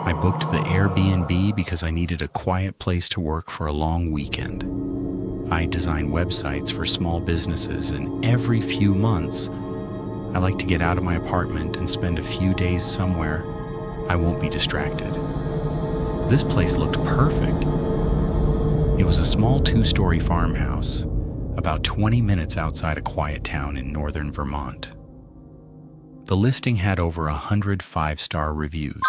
I booked the Airbnb because I needed a quiet place to work for a long weekend. I design websites for small businesses, and every few months, I like to get out of my apartment and spend a few days somewhere I won't be distracted. This place looked perfect. It was a small 2-story farmhouse, about 20 minutes outside a quiet town in northern Vermont. The listing had over 100 5-star reviews.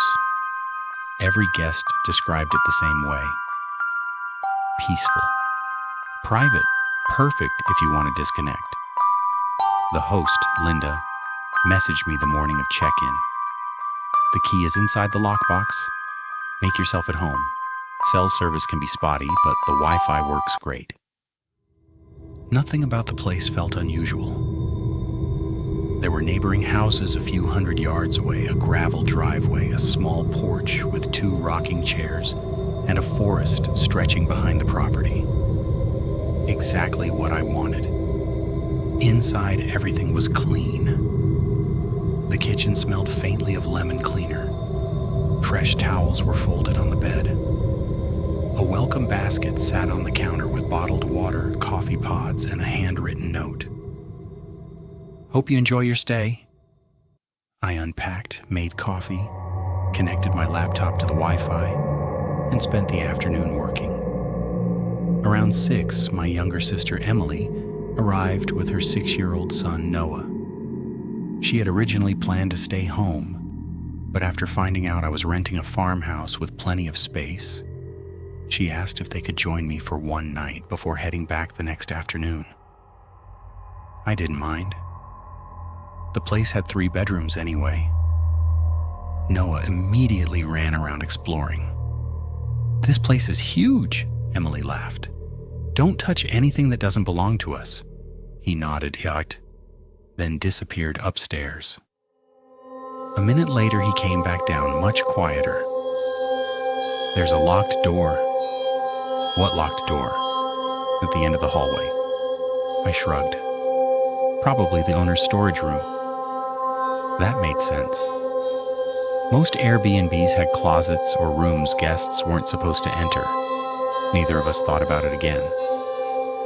Every guest described it the same way. Peaceful. Private. Perfect if you want to disconnect. The host, Linda, messaged me the morning of check-in. The key is inside the lockbox. Make yourself at home. Cell service can be spotty, but the Wi-Fi works great. Nothing about the place felt unusual. There were neighboring houses a few hundred yards away, a gravel driveway, a small porch with 2 rocking chairs, and a forest stretching behind the property. Exactly what I wanted. Inside, everything was clean. The kitchen smelled faintly of lemon cleaner. Fresh towels were folded on the bed. A welcome basket sat on the counter with bottled water, coffee pods, and a handwritten note. Hope you enjoy your stay. I unpacked, made coffee, connected my laptop to the Wi-Fi, and spent the afternoon working. Around 6, my younger sister Emily arrived with her 6-year-old son Noah. She had originally planned to stay home, but after finding out I was renting a farmhouse with plenty of space, she asked if they could join me for one night before heading back the next afternoon. I didn't mind. The place had 3 bedrooms anyway. Noah immediately ran around exploring. This place is huge, Emily laughed. Don't touch anything that doesn't belong to us. He nodded, then disappeared upstairs. A minute later, he came back down, much quieter. There's a locked door. What locked door? At the end of the hallway. I shrugged. Probably the owner's storage room. That made sense. Most Airbnbs had closets or rooms guests weren't supposed to enter. Neither of us thought about it again.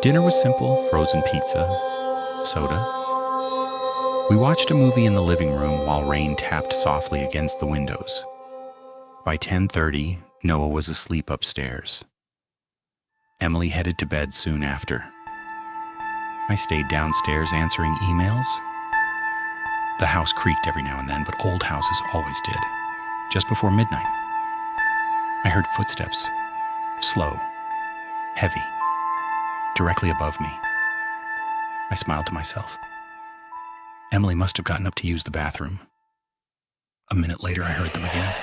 Dinner was simple: frozen pizza, soda. We watched a movie in the living room while rain tapped softly against the windows. By 10:30, Noah was asleep upstairs. Emily headed to bed soon after. I stayed downstairs answering emails. The house creaked every now and then, but old houses always did. Just before midnight, I heard footsteps, slow, heavy, directly above me. I smiled to myself. Emily must have gotten up to use the bathroom. A minute later, I heard them again.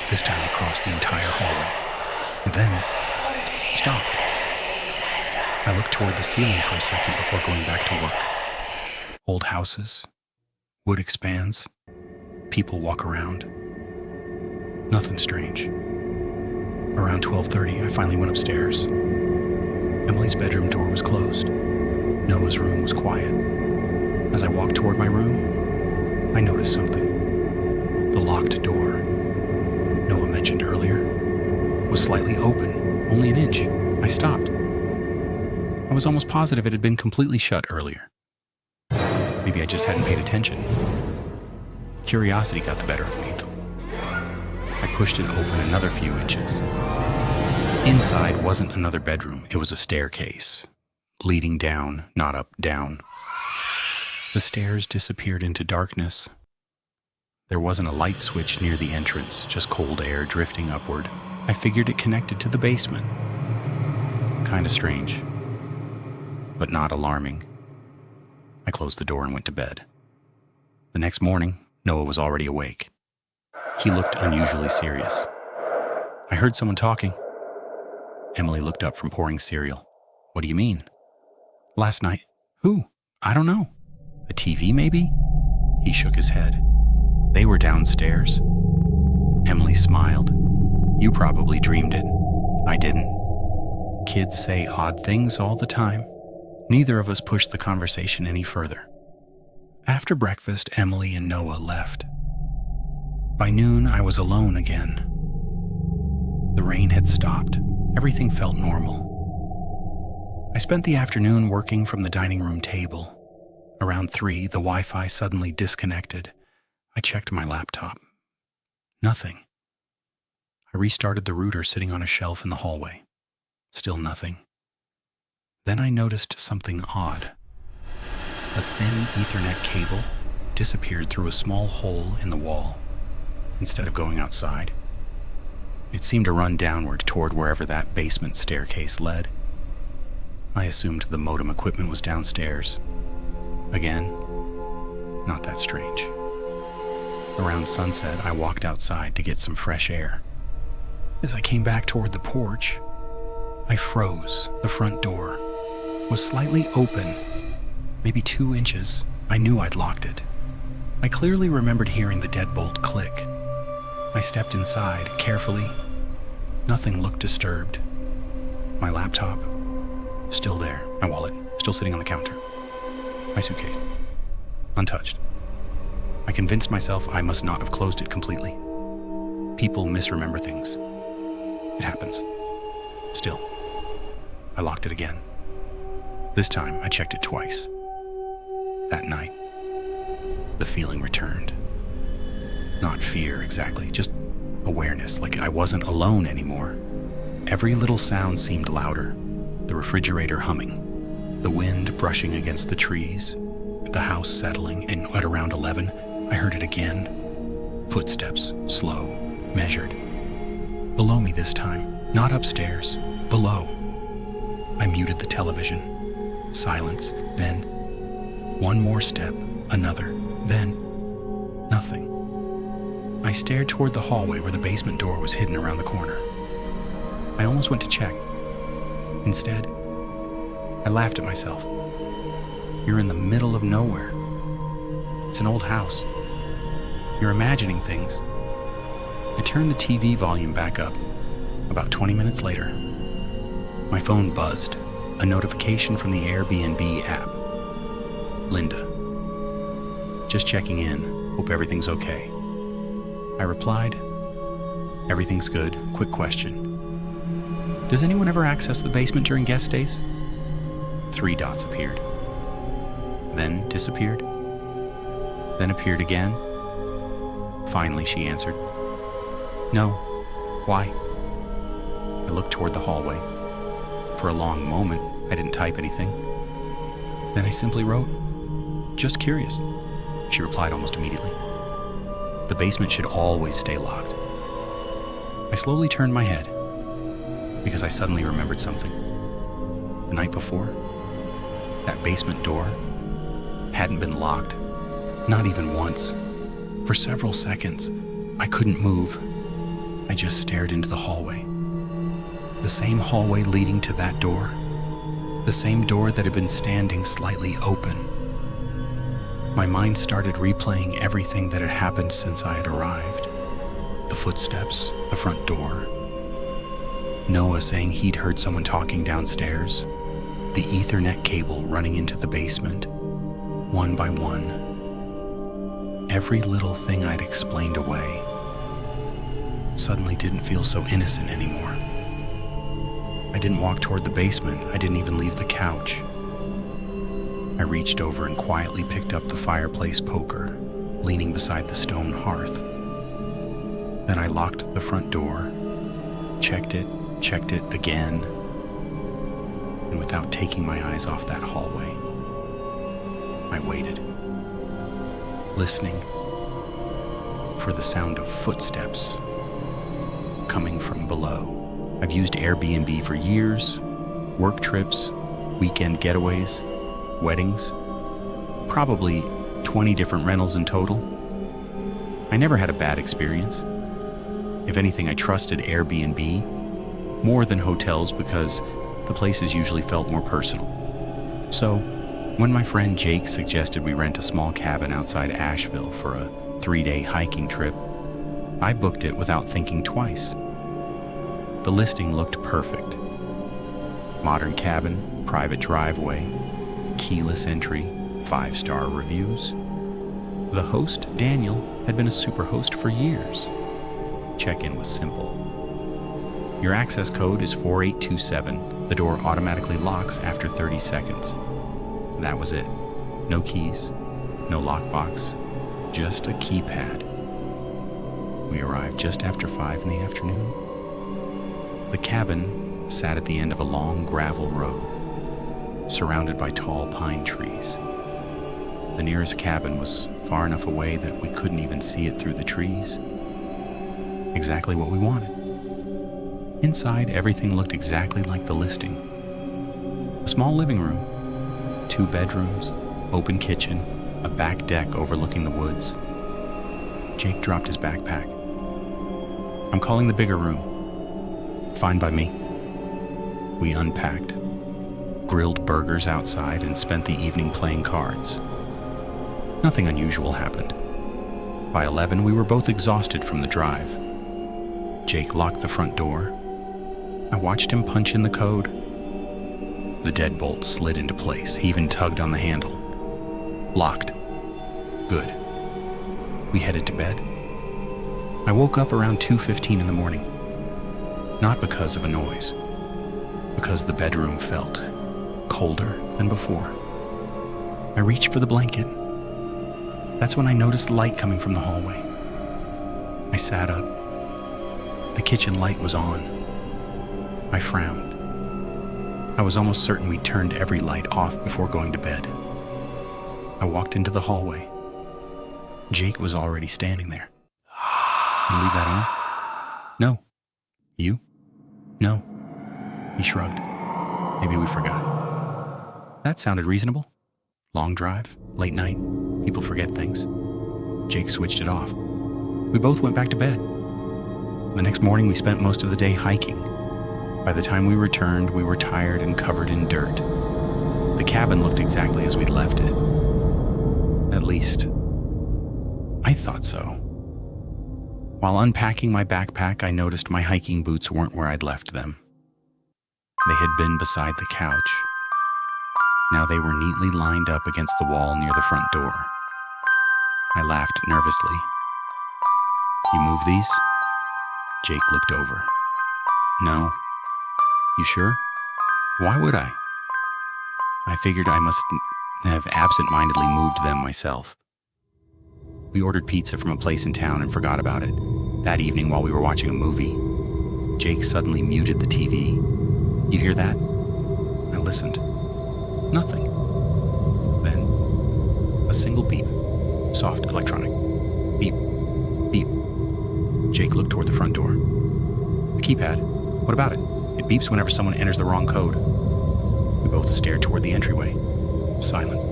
This time they crossed the entire hallway, and then stopped. I looked toward the ceiling for a second before going back to work. Old houses, wood expands, people walk around. Nothing strange. Around 12:30, I finally went upstairs. Emily's bedroom door was closed. Noah's room was quiet. As I walked toward my room, I noticed something. The locked door, Noah mentioned earlier, was slightly open, only an inch. I stopped. I was almost positive it had been completely shut earlier. Maybe I just hadn't paid attention. Curiosity got the better of me. I pushed it open another few inches. Inside wasn't another bedroom, it was a staircase, leading down, not up, down. The stairs disappeared into darkness. There wasn't a light switch near the entrance, just cold air drifting upward. I figured it connected to the basement. Kinda strange, but not alarming. I closed the door and went to bed. The next morning, Noah was already awake. He looked unusually serious. I heard someone talking. Emily looked up from pouring cereal. What do you mean? Last night. Who? I don't know. A TV, maybe? He shook his head. They were downstairs. Emily smiled. You probably dreamed it. I didn't. Kids say odd things all the time. Neither of us pushed the conversation any further. After breakfast, Emily and Noah left. By noon, I was alone again. The rain had stopped. Everything felt normal. I spent the afternoon working from the dining room table. Around 3, the Wi-Fi suddenly disconnected. I checked my laptop. Nothing. I restarted the router sitting on a shelf in the hallway. Still nothing. Then I noticed something odd. A thin Ethernet cable disappeared through a small hole in the wall instead of going outside. It seemed to run downward toward wherever that basement staircase led. I assumed the modem equipment was downstairs. Again, not that strange. Around sunset, I walked outside to get some fresh air. As I came back toward the porch, I froze. The front door was slightly open, maybe 2 inches. I knew I'd locked it. I clearly remembered hearing the deadbolt click. I stepped inside carefully. Nothing looked disturbed. My laptop, still there. My wallet, still sitting on the counter. My suitcase, untouched. I convinced myself I must not have closed it completely. People misremember things. It happens. Still, I locked it again. This time, I checked it twice. That night, the feeling returned. Not fear exactly, just awareness, like I wasn't alone anymore. Every little sound seemed louder. The refrigerator humming, the wind brushing against the trees, the house settling, and at around 11, I heard it again. Footsteps, slow, measured. Below me this time, not upstairs, below. I muted the television. Silence, then one more step, another, then nothing. I stared toward the hallway where the basement door was hidden around the corner. I almost went to check. Instead, I laughed at myself. You're in the middle of nowhere. It's an old house. You're imagining things. I turned the TV volume back up. About 20 minutes later, my phone buzzed. A notification from the Airbnb app. Linda. Just checking in. Hope everything's okay. I replied, everything's good. Quick question. Does anyone ever access the basement during guest stays? 3 dots appeared. Then disappeared. Then appeared again. Finally, she answered, no. Why? I looked toward the hallway. For a long moment, I didn't type anything. Then I simply wrote, just curious. She replied almost immediately. The basement should always stay locked. I slowly turned my head because I suddenly remembered something. The night before, that basement door hadn't been locked, not even once. For several seconds, I couldn't move. I just stared into the hallway. The same hallway leading to that door. The same door that had been standing slightly open. My mind started replaying everything that had happened since I had arrived. The footsteps, the front door. Noah saying he'd heard someone talking downstairs. The Ethernet cable running into the basement. One by one. Every little thing I'd explained away suddenly didn't feel so innocent anymore. I didn't walk toward the basement. I didn't even leave the couch. I reached over and quietly picked up the fireplace poker, leaning beside the stone hearth. Then I locked the front door, checked it again, and without taking my eyes off that hallway, I waited, listening for the sound of footsteps coming from below. I've used Airbnb for years, work trips, weekend getaways, weddings, probably 20 different rentals in total. I never had a bad experience. If anything, I trusted Airbnb more than hotels because the places usually felt more personal. So, when my friend Jake suggested we rent a small cabin outside Asheville for a 3-day hiking trip, I booked it without thinking twice. The listing looked perfect. Modern cabin, private driveway, keyless entry, 5-star reviews. The host, Daniel, had been a super host for years. Check-in was simple. Your access code is 4827. The door automatically locks after 30 seconds. That was it. No keys, no lockbox, just a keypad. We arrived just after 5 in the afternoon. The cabin sat at the end of a long gravel road, surrounded by tall pine trees. The nearest cabin was far enough away that we couldn't even see it through the trees. Exactly what we wanted. Inside, everything looked exactly like the listing. A small living room, 2 bedrooms, open kitchen, a back deck overlooking the woods. Jake dropped his backpack. "I'm calling the bigger room." "Fine by me." We unpacked, grilled burgers outside, and spent the evening playing cards. Nothing unusual happened. By 11, we were both exhausted from the drive. Jake locked the front door. I watched him punch in the code. The deadbolt slid into place. He even tugged on the handle. Locked. Good. We headed to bed. I woke up around 2:15 in the morning. Not because of a noise, because the bedroom felt colder than before. I reached for the blanket. That's when I noticed light coming from the hallway. I sat up. The kitchen light was on. I frowned. I was almost certain we turned every light off before going to bed. I walked into the hallway. Jake was already standing there. "You leave that on?" "No." "You?" "No." He shrugged. "Maybe we forgot." That sounded reasonable. Long drive, late night, people forget things. Jake switched it off. We both went back to bed. The next morning, we spent most of the day hiking. By the time we returned, we were tired and covered in dirt. The cabin looked exactly as we'd left it. At least, I thought so. While unpacking my backpack, I noticed my hiking boots weren't where I'd left them. They had been beside the couch. Now they were neatly lined up against the wall near the front door. I laughed nervously. "You move these?" Jake looked over. "No." "You sure?" "Why would I?" I figured I must have absent-mindedly moved them myself. We ordered pizza from a place in town and forgot about it. That evening, while we were watching a movie, Jake suddenly muted the TV. "You hear that?" I listened. Nothing. Then, a single beep. Soft electronic. Beep. Beep. Jake looked toward the front door. "The keypad. What about it? It beeps whenever someone enters the wrong code." We both stared toward the entryway. Silence.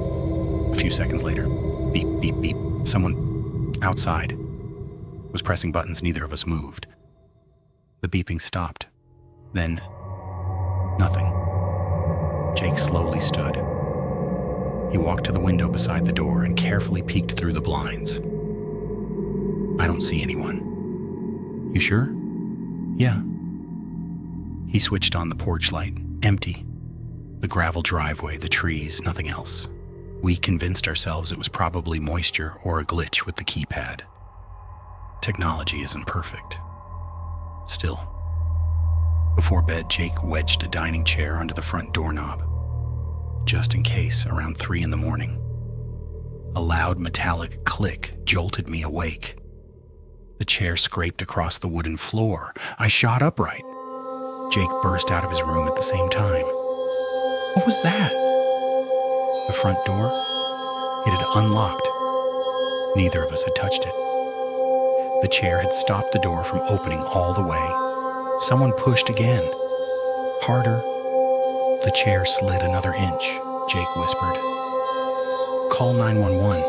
A few seconds later, beep, beep, beep. Someone outside was pressing buttons. Neither of us moved. The beeping stopped. Then, nothing. Jake slowly stood. He walked to the window beside the door and carefully peeked through the blinds. "I don't see anyone." "You sure?" "Yeah." He switched on the porch light. Empty. The gravel driveway, the trees, nothing else. We convinced ourselves it was probably moisture or a glitch with the keypad. Technology isn't perfect. Still. Before bed, Jake wedged a dining chair under the front doorknob, just in case, around 3 in the morning. A loud metallic click jolted me awake. The chair scraped across the wooden floor. I shot upright. Jake burst out of his room at the same time. What was that? The front door? It had unlocked. Neither of us had touched it. The chair had stopped the door from opening all the way. Someone pushed again. Harder. The chair slid another inch, Jake whispered. "Call 911.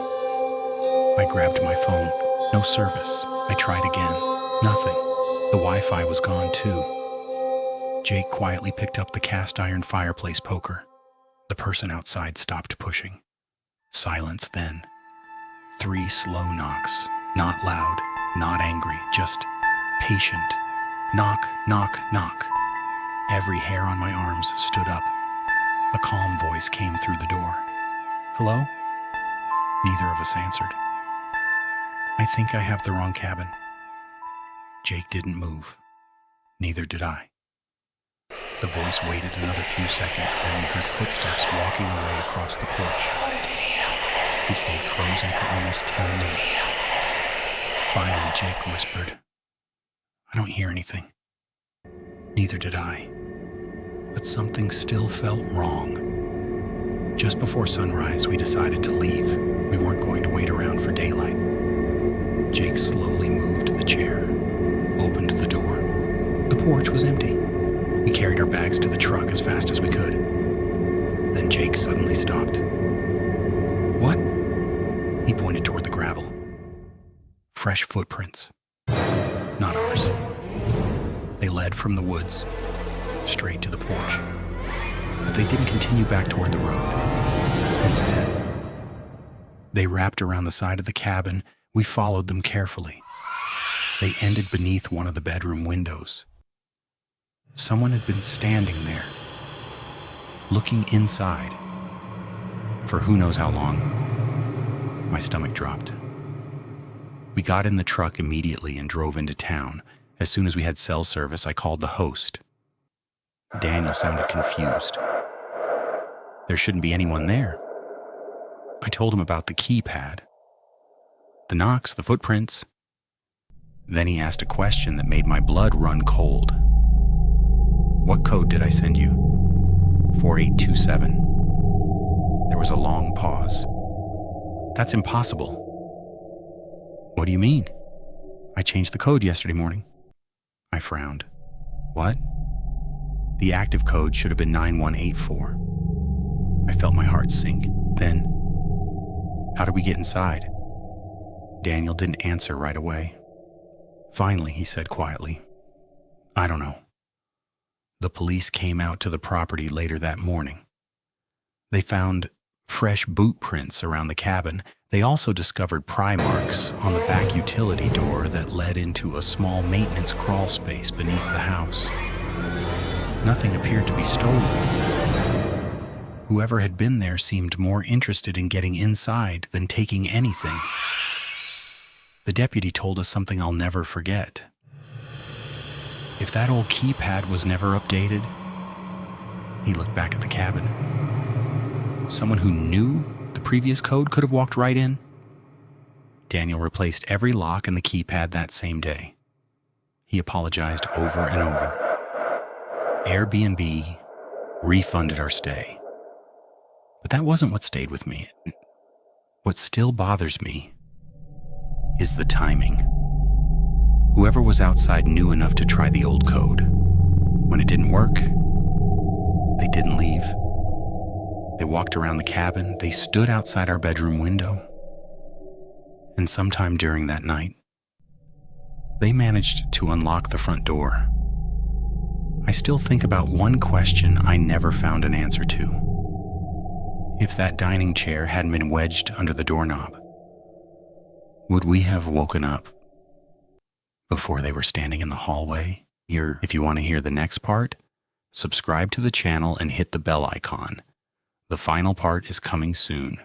I grabbed my phone. No service. I tried again. Nothing. The Wi-Fi was gone too. Jake quietly picked up the cast iron fireplace poker. The person outside stopped pushing. Silence then. 3 slow knocks. Not loud, not angry, just patient. Knock, knock, knock. Every hair on my arms stood up. A calm voice came through the door. "Hello?" Neither of us answered. "I think I have the wrong cabin." Jake didn't move. Neither did I. The voice waited another few seconds, then we heard footsteps walking away across the porch. We stayed frozen for almost 10 minutes. Finally, Jake whispered, "I don't hear anything." Neither did I. But something still felt wrong. Just before sunrise, we decided to leave. We weren't going to wait around for daylight. Jake slowly moved the chair, opened the door. The porch was empty. We carried our bags to the truck as fast as we could. Then Jake suddenly stopped. "What?" He pointed toward the gravel. Fresh footprints. Not ours. They led from the woods, straight to the porch. But they didn't continue back toward the road. Instead, they wrapped around the side of the cabin. We followed them carefully. They ended beneath one of the bedroom windows. Someone had been standing there, looking inside, for who knows how long. My stomach dropped. We got in the truck immediately and drove into town. As soon as we had cell service, I called the host. Daniel sounded confused. There shouldn't be anyone there. I told him about the keypad, the knocks, the footprints. Then he asked a question that made my blood run cold. "What code did I send you?" 4827. There was a long pause. "That's impossible." "What do you mean?" "I changed the code yesterday morning." I frowned. "What?" "The active code should have been 9184. I felt my heart sink. Then, "How did we get inside?" Daniel didn't answer right away. Finally, he said quietly, "I don't know." The police came out to the property later that morning. They found fresh boot prints around the cabin. They also discovered pry marks on the back utility door that led into a small maintenance crawl space beneath the house. Nothing appeared to be stolen. Whoever had been there seemed more interested in getting inside than taking anything. The deputy told us something I'll never forget. If that old keypad was never updated, he looked back at the cabin. Someone who knew the previous code could have walked right in. Daniel replaced every lock in the keypad that same day. He apologized over and over. Airbnb refunded our stay. But that wasn't what stayed with me. What still bothers me is the timing. Whoever was outside knew enough to try the old code. When it didn't work, they didn't leave. They walked around the cabin. They stood outside our bedroom window. And sometime during that night, they managed to unlock the front door. I still think about one question I never found an answer to. If that dining chair hadn't been wedged under the doorknob, would we have woken up before they were standing in the hallway? If you want to hear the next part, subscribe to the channel and hit the bell icon. The final part is coming soon.